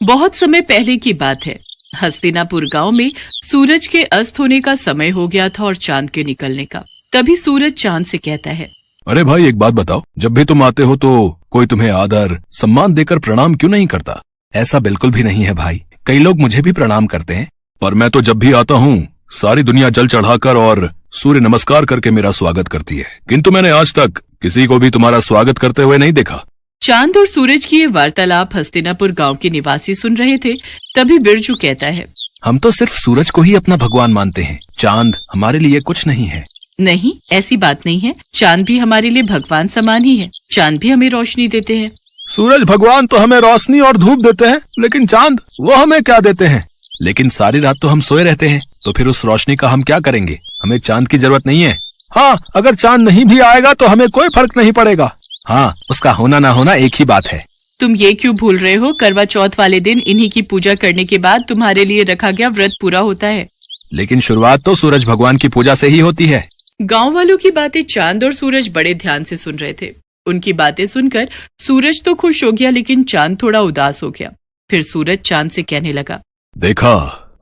बहुत समय पहले की बात है। हस्तिनापुर गांव में सूरज के अस्त होने का समय हो गया था और चांद के निकलने का। तभी सूरज चांद से कहता है, अरे भाई एक बात बताओ, जब भी तुम आते हो तो कोई तुम्हें आदर सम्मान देकर प्रणाम क्यों नहीं करता? ऐसा बिल्कुल भी नहीं है भाई, कई लोग मुझे भी प्रणाम करते हैं। पर मैं तो जब भी आता हूँ सारी दुनिया जल चढ़ाकर और सूर्य नमस्कार करके मेरा स्वागत करती है, किंतु मैंने आज तक किसी को भी तुम्हारा स्वागत करते हुए नहीं देखा। चांद और सूरज की ये वार्तालाप हस्तिनापुर गांव के निवासी सुन रहे थे। तभी बिरजू कहता है, हम तो सिर्फ सूरज को ही अपना भगवान मानते हैं, चांद हमारे लिए कुछ नहीं है। नहीं, ऐसी बात नहीं है। चांद भी हमारे लिए भगवान समान ही है। चांद भी हमें रोशनी देते हैं। सूरज भगवान तो हमें रोशनी और धूप देते हैं, लेकिन चांद वो हमें क्या देते हैं? लेकिन सारी रात तो हम सोए रहते हैं, तो फिर उस रोशनी का हम क्या करेंगे? हमें चांद की जरूरत नहीं है। हाँ, अगर चांद नहीं भी आएगा तो हमें कोई फर्क नहीं पड़ेगा। हाँ, उसका होना ना होना एक ही बात है। तुम ये क्यों भूल रहे हो? करवा चौथ वाले दिन इन्हीं की पूजा करने के बाद तुम्हारे लिए रखा गया व्रत पूरा होता है। लेकिन शुरुआत तो सूरज भगवान की पूजा से ही होती है। गांव वालों की बातें चांद और सूरज बड़े ध्यान से सुन रहे थे। उनकी बातें सुनकर सूरज तो खुश हो गया, लेकिन चांद थोड़ा उदास हो गया। फिर सूरज चांद से कहने लगा, देखा,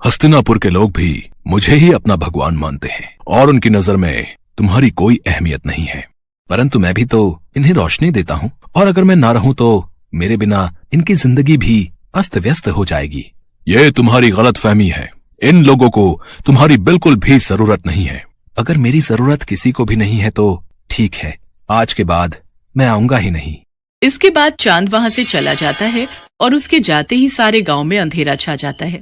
हस्तिनापुर के लोग भी मुझे ही अपना भगवान मानते हैं और उनकी नजर में तुम्हारी कोई अहमियत नहीं है। परंतु मैं भी तो इन्हें रोशनी देता हूँ, और अगर मैं ना रहूं तो मेरे बिना इनकी जिंदगी भी अस्त व्यस्त हो जाएगी। ये तुम्हारी गलतफहमी है। इन लोगों को तुम्हारी बिल्कुल भी जरूरत नहीं है। अगर मेरी जरूरत किसी को भी नहीं है तो ठीक है, आज के बाद मैं आऊंगा ही नहीं। इसके बाद चांद वहां से चला जाता है और उसके जाते ही सारे गांव में अंधेरा छा जाता है।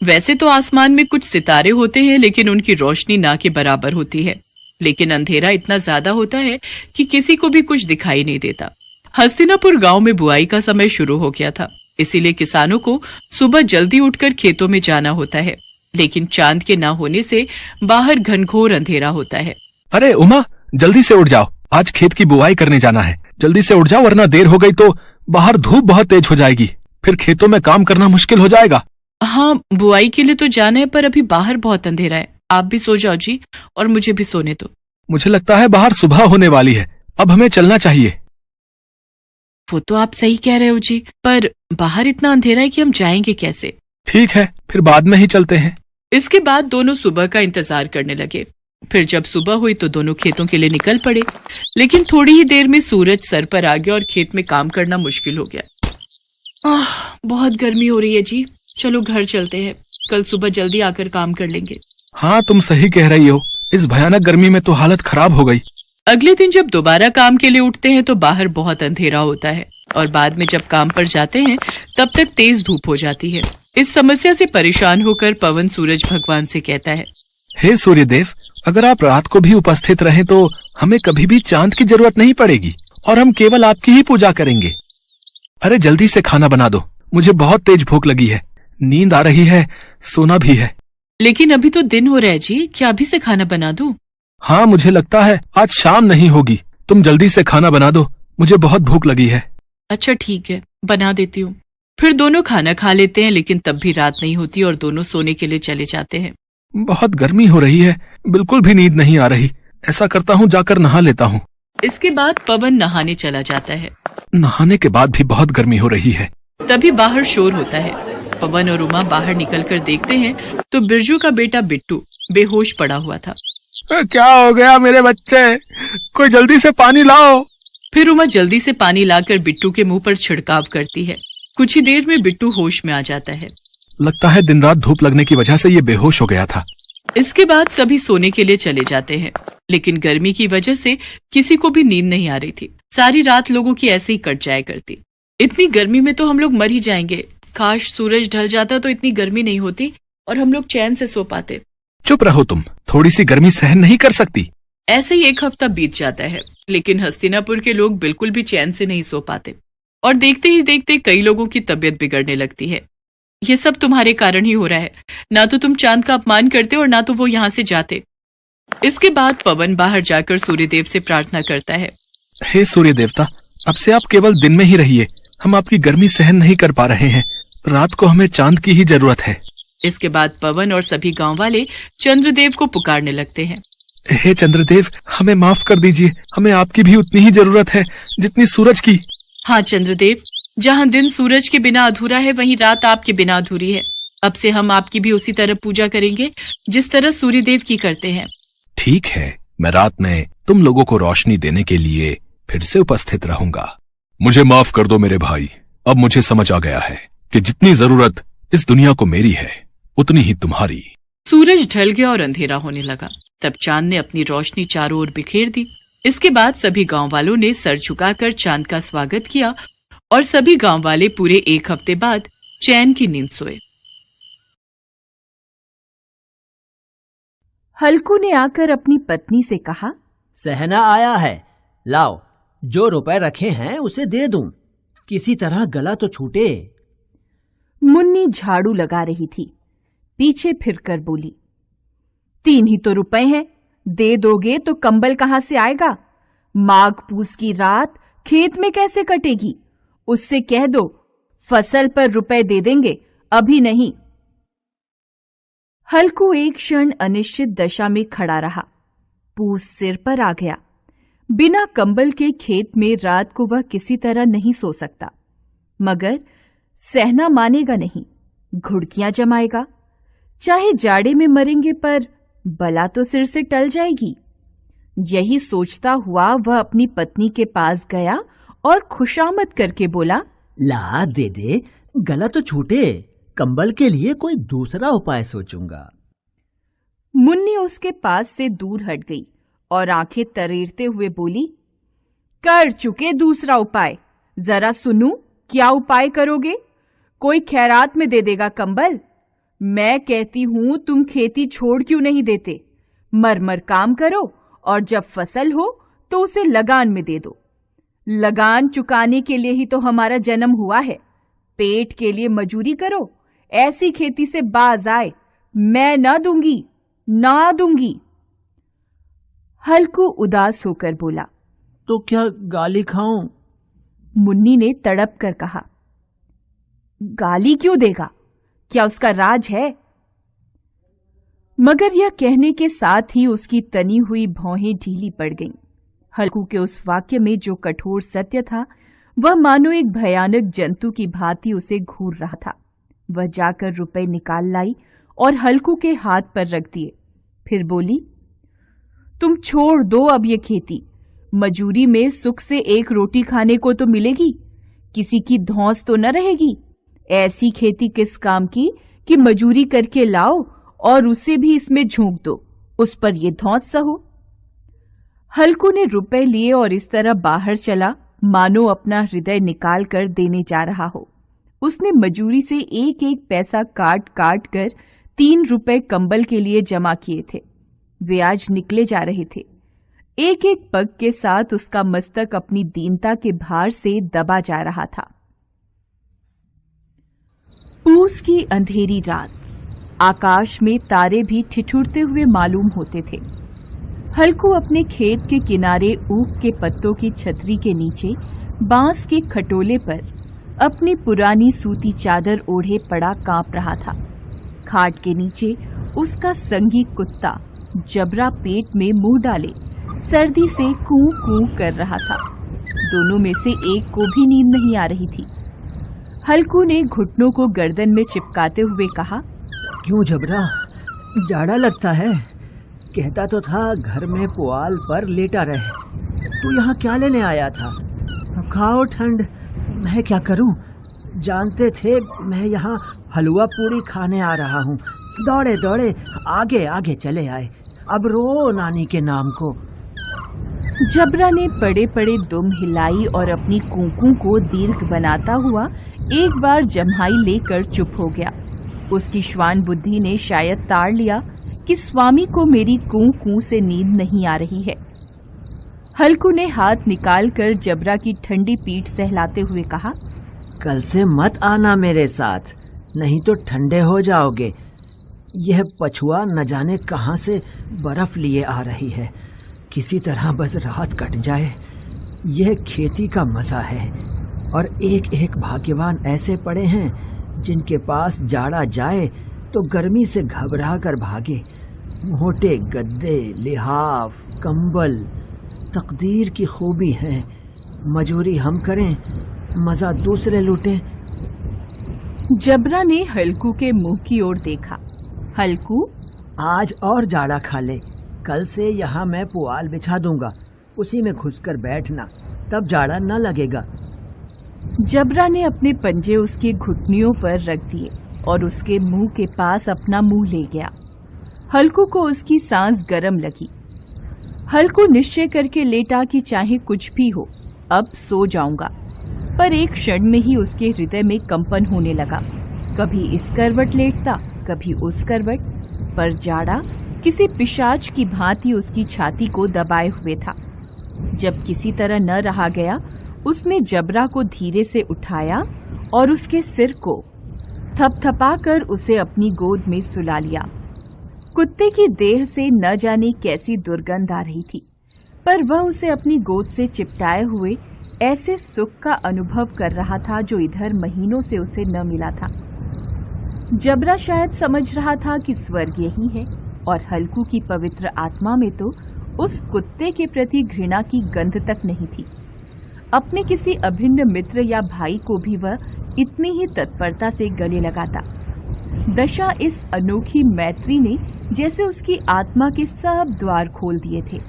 वैसे तो आसमान में कुछ सितारे होते हैं, लेकिन उनकी रोशनी ना के बराबर होती है। लेकिन अंधेरा इतना ज्यादा होता है कि किसी को भी कुछ दिखाई नहीं देता। हस्तिनापुर गांव में बुआई का समय शुरू हो गया था, इसीलिए किसानों को सुबह जल्दी उठकर खेतों में जाना होता है। लेकिन चांद के ना होने से बाहर घनघोर अंधेरा होता है। अरे उमा, जल्दी से उठ जाओ, आज खेत की बुआई करने जाना है। जल्दी से उठ जाओ, वरना देर हो गई तो बाहर धूप बहुत तेज हो जाएगी, फिर खेतों में काम करना मुश्किल हो जाएगा। हाँ, बुआई के लिए तो जाना है, पर अभी बाहर बहुत अंधेरा है। आप भी सो जाओ जी, और मुझे भी सोने दो। मुझे लगता है बाहर सुबह होने वाली है, अब हमें चलना चाहिए। वो तो आप सही कह रहे हो जी, पर बाहर इतना अंधेरा है कि हम जाएंगे कैसे? ठीक है, फिर बाद में ही चलते हैं। इसके बाद दोनों सुबह का इंतजार करने लगे। फिर जब सुबह हुई तो दोनों खेतों के लिए निकल पड़े। लेकिन थोड़ी ही देर में सूरज सर पर आ गया और खेत में काम करना मुश्किल हो गया। बहुत गर्मी हो रही है जी, चलो घर चलते हैं, कल सुबह जल्दी आकर काम कर लेंगे। हाँ, तुम सही कह रही हो, इस भयानक गर्मी में तो हालत खराब हो गई। अगले दिन जब दोबारा काम के लिए उठते हैं तो बाहर बहुत अंधेरा होता है, और बाद में जब काम पर जाते हैं तब तक तेज धूप हो जाती है। इस समस्या से परेशान होकर पवन सूरज भगवान से कहता है, हे सूर्यदेव, अगर आप रात को भी उपस्थित रहें तो हमें कभी भी चांद की जरूरत नहीं पड़ेगी और हम केवल आपकी ही पूजा करेंगे। अरे जल्दी से खाना बना दो, मुझे बहुत तेज भूख लगी है, नींद आ रही है, सोना भी है। लेकिन अभी तो दिन हो रहा है जी, क्या अभी से खाना बना दूं? हाँ, मुझे लगता है आज शाम नहीं होगी। तुम जल्दी से खाना बना दो, मुझे बहुत भूख लगी है। अच्छा ठीक है, बना देती हूँ। फिर दोनों खाना खा लेते हैं, लेकिन तब भी रात नहीं होती और दोनों सोने के लिए चले जाते हैं। बहुत गर्मी हो रही है, बिल्कुल भी नींद नहीं आ रही। ऐसा करता हूँ, जाकर नहा लेता हूँ। इसके बाद पवन नहाने चला जाता है। नहाने के बाद भी बहुत गर्मी हो रही है। तभी बाहर शोर होता है। पवन और उमा बाहर निकलकर देखते हैं तो बिरजू का बेटा बिट्टू बेहोश पड़ा हुआ था। क्या हो गया मेरे बच्चे? कोई जल्दी से पानी लाओ। फिर उमा जल्दी से पानी लाकर बिट्टू के मुंह पर छिड़काव करती है। कुछ ही देर में बिट्टू होश में आ जाता है। लगता है दिन रात धूप लगने की वजह से ये बेहोश हो गया था। इसके बाद सभी सोने के लिए चले जाते हैं, लेकिन गर्मी की वजह से किसी को भी नींद नहीं आ रही थी। सारी रात लोगों की ऐसे ही कट जाया करती। इतनी गर्मी में तो हम लोग मर ही जाएंगे। काश सूरज ढल जाता तो इतनी गर्मी नहीं होती और हम लोग चैन से सो पाते। चुप रहो तुम, थोड़ी सी गर्मी सहन नहीं कर सकती? ऐसे ही एक हफ्ता बीत जाता है, लेकिन हस्तिनापुर के लोग बिल्कुल भी चैन से नहीं सो पाते और देखते ही देखते कई लोगों की तबीयत बिगड़ने लगती है। ये सब तुम्हारे कारण ही हो रहा है। ना तो तुम चांद का अपमान करते और ना तो वो यहाँ से जाते। इसके बाद पवन बाहर जाकर सूर्यदेव से प्रार्थना करता है, हे सूर्य देवता, अब से आप केवल दिन में ही रहिए। हम आपकी गर्मी सहन नहीं कर पा रहे हैं, रात को हमें चांद की ही जरूरत है। इसके बाद पवन और सभी गांव वाले चंद्रदेव को पुकारने लगते हैं। हे चंद्रदेव, हमें माफ कर दीजिए, हमें आपकी भी उतनी ही जरूरत है जितनी सूरज की। हाँ चंद्रदेव, जहाँ दिन सूरज के बिना अधूरा है, वहीं रात आपके बिना अधूरी है। अब से हम आपकी भी उसी तरह पूजा करेंगे जिस तरह सूर्य देव की करते हैं। ठीक है, मैं रात में तुम लोगों को रोशनी देने के लिए फिर से उपस्थित रहूंगा। मुझे माफ कर दो मेरे भाई, अब मुझे समझ आ गया है कि जितनी जरूरत इस दुनिया को मेरी है उतनी ही तुम्हारी। सूरज ढल गया और अंधेरा होने लगा। तब चांद ने अपनी रोशनी चारों ओर बिखेर दी। इसके बाद सभी गांव वालों ने सर झुकाकर चांद का स्वागत किया और सभी गांव वाले पूरे 1 हफ्ते बाद चैन की नींद सोए। हल्कू ने आकर अपनी पत्नी से कहा, सहना आया है, लाओ जो रुपए रखे हैं उसे दे दूं, किसी तरह गला तो छूटे। मुन्नी झाड़ू लगा रही थी, पीछे फिरकर बोली, 3 ही तो रुपए हैं, दे दोगे तो कंबल कहां से आएगा? माघ पूस की रात खेत में कैसे कटेगी? उससे कह दो फसल पर रुपए दे देंगे, अभी नहीं। हल्कू एक क्षण अनिश्चित दशा में खड़ा रहा। पूस सिर पर आ गया। बिना कंबल के खेत में रात को वह किसी तरह नहीं सो सकता, मगर सहना मानेगा नहीं, घुड़कियां जमाएगा। चाहे जाड़े में मरेंगे पर बला तो सिर से टल जाएगी। यही सोचता हुआ वह अपनी पत्नी के पास गया और खुशामद करके बोला, ला दे दे, गला तो छूटे, कंबल के लिए कोई दूसरा उपाय सोचूंगा। मुन्नी उसके पास से दूर हट गई और आंखें तरेरते हुए बोली, कर चुके दूसरा उपाय, जरा सुनूं क्या उपाय करोगे? कोई खैरात में दे देगा कंबल? मैं कहती हूं तुम खेती छोड़ क्यों नहीं देते? मर काम करो और जब फसल हो तो उसे लगान में दे दो। लगान चुकाने के लिए ही तो हमारा जन्म हुआ है। पेट के लिए मजूरी करो, ऐसी खेती से बाज आए। मैं ना दूंगी। हल्कू उदास होकर बोला, तो क्या गाली खाऊं? मुन्नी ने तड़प कर कहा, गाली क्यों देगा? क्या उसका राज है? मगर यह कहने के साथ ही उसकी तनी हुई भौहें ढीली पड़ गईं। हल्कू के उस वाक्य में जो कठोर सत्य था, वह मानो एक भयानक जंतु की भांति उसे घूर रहा था। वह जाकर रुपए निकाल लाई और हल्कू के हाथ पर रख दिए। फिर बोली, तुम छोड़ दो अब ये खेती। मजूरी में सुख से 1 रोटी खाने को तो मिलेगी, किसी की धौंस तो न रहेगी। ऐसी खेती किस काम की कि मजूरी करके लाओ और उसे भी इसमें झोंक दो, उस पर ये धौंस सहो। हल्कू ने रुपए लिए और इस तरह बाहर चला मानो अपना हृदय निकाल कर देने जा रहा हो। उसने मजूरी से 1-1 पैसा काट कर 3 रुपए कंबल के लिए जमा किए थे। वे आज निकले जा रहे थे। एक पग के साथ उसका मस्तक अपनी दीनता के भार से दबा जा रहा था। पूस की अंधेरी रात, आकाश में तारे भी ठिठुरते हुए मालूम होते थे। हल्कू अपने खेत के किनारे ऊख के पत्तों की छतरी के नीचे बांस के खटोले पर अपनी पुरानी सूती चादर ओढ़े पड़ा कांप रहा था। खाट के नीचे उसका संगी कुत्ता जबरा पेट में मुंह डाले सर्दी से कूं कूं कर रहा था। दोनों में से एक को भी नींद नहीं आ रही थी। हल्कू ने घुटनों को गर्दन में चिपकाते हुए कहा, क्यों जबरा, जाड़ा लगता है? कहता तो था घर में पुआल पर लेटा रहे। तू यहाँ क्या लेने आया था? खाओ ठंड, मैं क्या करूं? जानते थे मैं यहाँ हलवा पूरी खाने आ रहा हूँ। दौड़े दौड़े आगे आगे चले आए। अब रो नानी के नाम को। जबरा ने पड़े पड़े दुम हिलाई और अपनी कूकू को दीर्घ बनाता हुआ एक बार जम्हाई लेकर चुप हो गया। उसकी श्वान बुद्धि ने शायद ताड़ लिया कि स्वामी को मेरी कूं से नींद नहीं आ रही है। हल्कू ने हाथ निकालकर जबरा की ठंडी पीठ सहलाते हुए कहा, कल से मत आना मेरे साथ, नहीं तो ठंडे हो जाओगे। यह पछुआ न जाने कहां से बर्फ लिए आ रही है। किसी तरह बस रात कट जाए। यह खेती का मजा है। और एक एक भाग्यवान ऐसे पड़े हैं जिनके पास जाड़ा जाए तो गर्मी से घबरा कर भागे। मोटे गद्दे, लिहाफ, कंबल तकदीर की खूबी है। मजूरी हम करें मजा दूसरे लूटे। जबरा ने हल्कू के मुंह की ओर देखा। हल्कू, आज और जाड़ा खा ले। कल से यहाँ मैं पुआल बिछा दूंगा, उसी में घुसकर बैठना, तब जाड़ा न लगेगा। जबरा ने अपने पंजे उसके घुटनियों पर रख दिए और उसके मुंह के पास अपना मुंह ले गया। हल्कू को उसकी सांस गर्म लगी। हल्कू निश्चय करके लेटा कि चाहे कुछ भी हो, अब सो जाऊंगा। पर एक क्षण में ही उसके हृदय में कंपन होने लगा। कभी इस करवट लेटता, कभी उस करवट, पर जाड़ा किसी पिशाच की भांति उसकी छाती को दबाए हुए था। जब किसी तरह न रहा गया, उसने जबरा को धीरे से उठाया और उसके सिर को थपथपाकर उसे अपनी गोद में सुला लिया। कुत्ते की देह से न जाने कैसी दुर्गंध आ रही थी, पर वह उसे अपनी गोद से चिपटाए हुए ऐसे सुख का अनुभव कर रहा था जो इधर महीनों से उसे न मिला था। जबरा शायद समझ रहा था कि स्वर्ग यही है, और हल्कू की पवित्र आत्मा में तो उस कुत्ते के प्रति घृणा की गंध तक नहीं थी। अपने किसी अभिन्न मित्र या भाई को भी वह इतनी ही तत्परता से गले लगाता। दशा इस अनोखी मैत्री ने जैसे उसकी आत्मा के सब द्वार खोल दिए थे।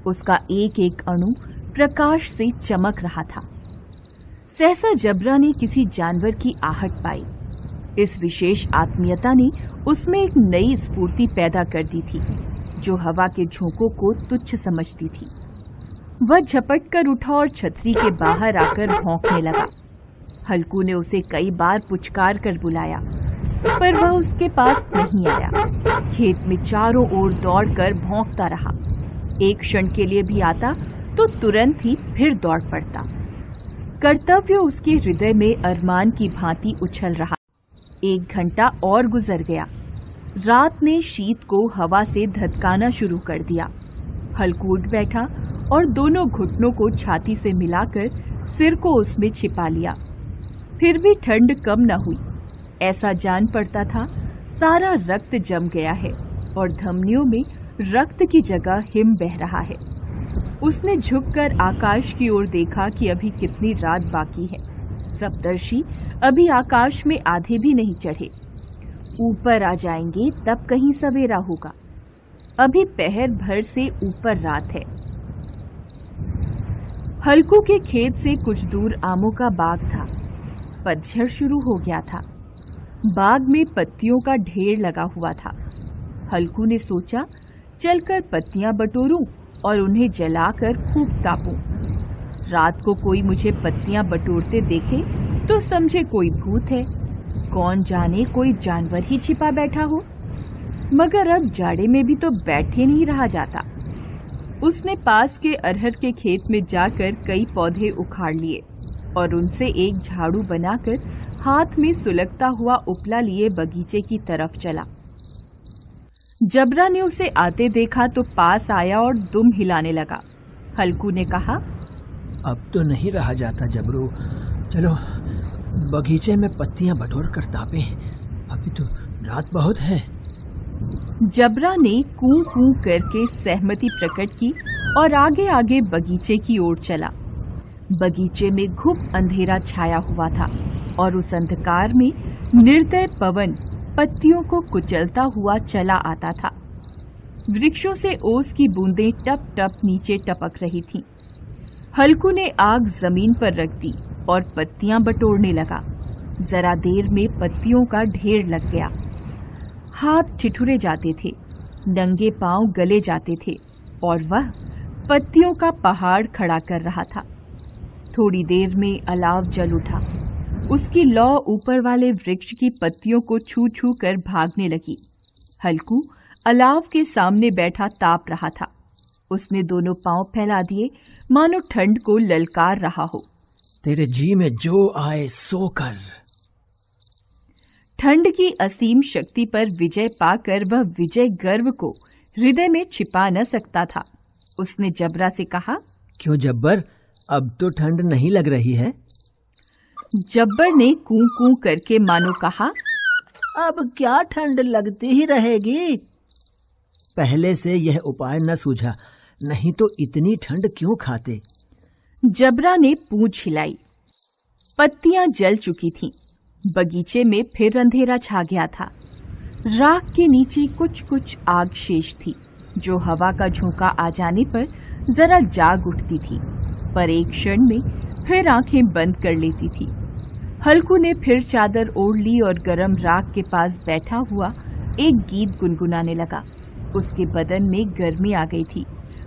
उसका एक एक अणु प्रकाश से चमक रहा था। सहसा जबरा ने किसी जानवर की आहट पाई। इस विशेष आत्मीयता ने उसमें एक नई स्फूर्ति पैदा कर दी थी, जो हवा के झोंकों को तुच्छ समझती थी। वह झपट कर उठा और छतरी के बाहर आकर भौंकने लगा। हल्कू ने उसे कई बार पुचकार कर बुलाया, पर वह उसके पास नहीं आया। खेत में चारों ओर दौड़कर भौंकता रहा। एक क्षण के लिए भी आता तो तुरंत ही फिर दौड़ पड़ता। कर्तव्य उसके हृदय में अरमान की भांति उछल रहा। 1 घंटा और गुजर गया। रात ने शीत को हवा से धधकाना शुरू कर दिया। हल्कू उठ बैठा और दोनों घुटनों को छाती से मिलाकर सिर को उसमें छिपा लिया। फिर भी ठंड कम न हुई। ऐसा जान पड़ता था सारा रक्त जम गया है और धमनियों में रक्त की जगह हिम बह रहा है। उसने झुककर आकाश की ओर देखा कि अभी कितनी रात बाकी है। सप्तर्षि अभी आकाश में आधे भी नहीं चढ़े। ऊपर आ जाएंगे तब कहीं सवेरा होगा। अभी पहर भर से ऊपर रात है। हल्कू के खेत से कुछ दूर आमों का बाग था। पतझड़ शुरू हो गया था। बाग में पत्तियों का ढेर लगा हुआ था। हल्कू ने सोचा चलकर पत्तियां बटोरूं और उन्हें जलाकर खूब तापूं। रात को कोई मुझे पत्तियां बटोरते देखे तो समझे कोई भूत है, कौन जाने कोई जानवर ही छिपा बैठा हो। मगर अब जाड़े में भी तो बैठे नहीं रहा जाता। उसने पास के अरहर के खेत में जाकर कई पौधे उखाड़ लिए और उनसे एक झाड़ू बनाकर हाथ में सुलगता हुआ उपला लिए बगीचे की तरफ चला। जबरा ने उसे आते देखा तो पास आया और दुम हिलाने लगा। हल्कू ने कहा, अब तो नहीं रहा जाता जबरू, चलो बगीचे में पत्तियां बटोर कर तापें, अभी तो रात बहुत है। जबरा ने कूं कूं करके सहमति प्रकट की और आगे आगे बगीचे की ओर चला। बगीचे में घुप अंधेरा छाया हुआ था और उस अंधकार में निर्दय पवन पत्तियों को कुचलता हुआ चला आता था। वृक्षों से ओस की बूंदें टप टप नीचे टपक रही थीं। हल्कू ने आग जमीन पर रख दी और पत्तियां बटोरने लगा। जरा देर में पत्तियों का ढेर लग गया। हाथ ठिठुरे जाते थे, नंगे पांव गले जाते थे और वह पत्तियों का पहाड़ खड़ा कर रहा था। थोड़ी देर में अलाव जल उठा। उसकी लौ ऊपर वाले वृक्ष की पत्तियों को छू छू कर भागने लगी। हल्कू अलाव के सामने बैठा ताप रहा था। उसने दोनों पांव फैला दिए मानो ठंड को ललकार रहा हो। तेरे जी में जो आए सो कर। ठंड की असीम शक्ति पर विजय पाकर वह विजय गर्व को हृदय में छिपा न सकता था। उसने जबरा से कहा, क्यों जब्बर, अब तो ठंड नहीं लग रही है? जब्बर ने कूं कूं करके मानो कहा, अब क्या ठंड लगती ही रहेगी। पहले से यह उपाय न सूझा, नहीं तो इतनी ठंड क्यों खाते। जबरा ने पूंछ हिलाई। पत्तियां जल चुकी थीं। बगीचे में फिर अंधेरा छा गया था। राख के नीचे कुछ कुछ आग शेष थी, जो हवा का झोंका आ जाने पर जरा जाग उठती थी, पर एक क्षण में फिर आंखें बंद कर लेती थी। हल्कू ने फिर चादर ओढ़ ली और गरम राख के पास बैठा हुआ एक गीत गुनगुनाने लगा। उसके बदन में गर्मी आ गई थी,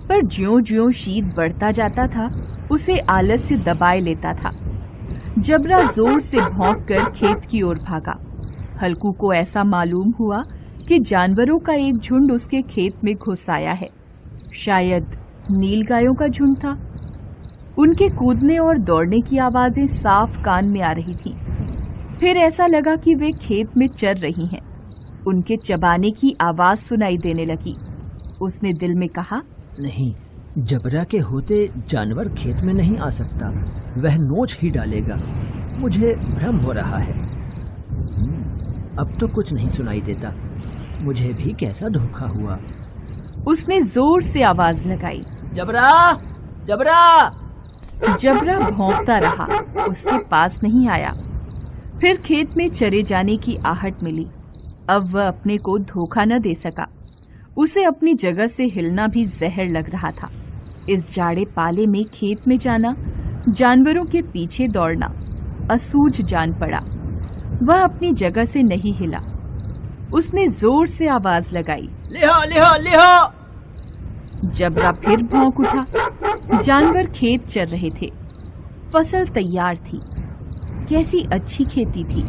पर ज्यों-ज्यों शीत बढ़ता जाता था, उसे आलस्य दबाए लेता था। जबरा जोर से भौंककर खेत की ओर भागा। हल्कू को ऐसा मालूम हुआ कि जानवरों का एक झुंड उसके खेत में घुस आया है। शायद नीलगायों का झुंड था। उनके कूदने और दौड़ने की आवाजें साफ कान में आ रही थीं। फिर ऐसा लगा कि वे खेत में चर रही हैं। उनके चबाने की आवाज सुनाई देने लगी। उसने दिल में कहा, नहीं, जबरा के होते जानवर खेत में नहीं आ सकता, वह नोच ही डालेगा। मुझे भ्रम हो रहा है। अब तो कुछ नहीं सुनाई देता। मुझे भी कैसा धोखा हुआ। उसने जोर से आवाज लगाई, जबरा, जबरा। जबरा भौंकता रहा, उसके पास नहीं आया। फिर खेत में चरे जाने की आहट मिली। अब वह अपने को धोखा न दे सका। उसे अपनी जगह से हिलना भी जहर लग रहा था। इस जाड़े पाले में खेत में जाना, जानवरों के पीछे दौड़ना असूझ जान पड़ा। वह अपनी जगह से नहीं हिला। उसने जोर से आवाज लगाई, लिहो, लिहो, लिहो। जबरा फिर भौंक उठा। जानवर खेत चर रहे थे। फसल तैयार थी। कैसी अच्छी खेती थी,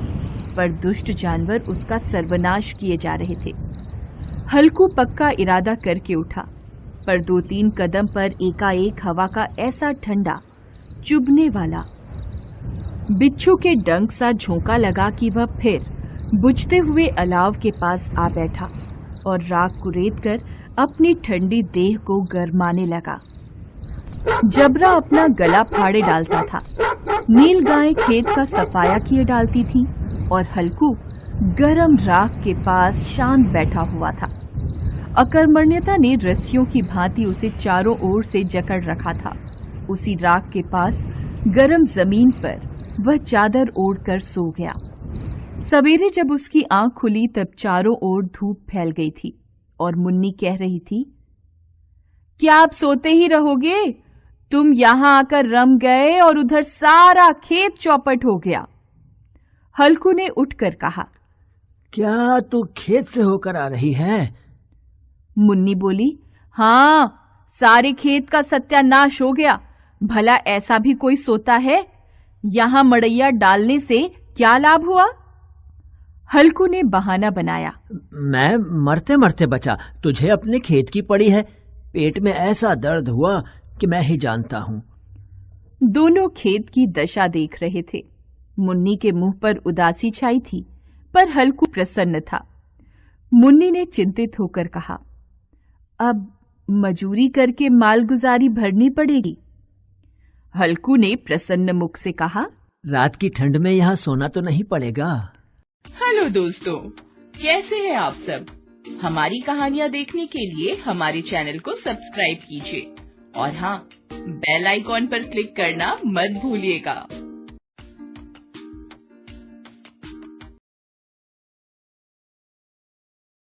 पर दुष्ट जानवर उसका सर्वनाश किए जा रहे थे। हल्कू पक्का इरादा करके उठा, पर 2-3 कदम पर एकाएक हवा का ऐसा ठंडा, चुभने वाला, बिच्छू के डंक सा झोंका लगा कि वह फिर बुझते हुए अलाव के पास आ बैठा और राख को रेत कर अपनी ठंडी देह को गरमाने लगा। जबरा अपना गला फाड़े डालता था। नील गाय खेत का सफाया किए डालती थी और हल्कू गरम राख के पास शांत बैठा हुआ था। अकर्मण्यता ने रस्सियों की भांति उसे चारों ओर से जकड़ रखा था। उसी राख के पास गरम जमीन पर वह चादर ओढ़कर सो गया। सवेरे जब उसकी आंख खुली तब चारों ओर धूप फैल गई थी और मुन्नी कह रही थी, क्या आप सोते ही रहोगे? तुम यहां आकर रम गए और उधर सारा खेत चौपट हो गया। हल्कू ने उठकर कहा, क्या तू खेत से होकर आ रही है? मुन्नी बोली, हाँ, सारे खेत का सत्यानाश हो गया। भला ऐसा भी कोई सोता है? यहां मड़ैया डालने से क्या लाभ हुआ? हल्कू ने बहाना बनाया, मैं मरते मरते बचा। तुझे अपने खेत की पड़ी है। पेट में ऐसा दर्द हुआ कि मैं ही जानता हूँ। दोनों खेत की दशा देख रहे थे। मुन्नी के मुंह पर उदासी छाई थी, पर हल्कू प्रसन्न था। मुन्नी ने चिंतित होकर कहा, अब मजूरी करके मालगुजारी भरनी पड़ेगी। हल्कू ने प्रसन्न मुख से कहा, रात की ठंड में यहाँ सोना तो नहीं पड़ेगा। हेलो दोस्तों, कैसे हैं आप सब? हमारी कहानियाँ देखने के लिए हमारे चैनल को सब्सक्राइब कीजिए और हाँ, बेल आइकॉन पर क्लिक करना मत भूलिएगा।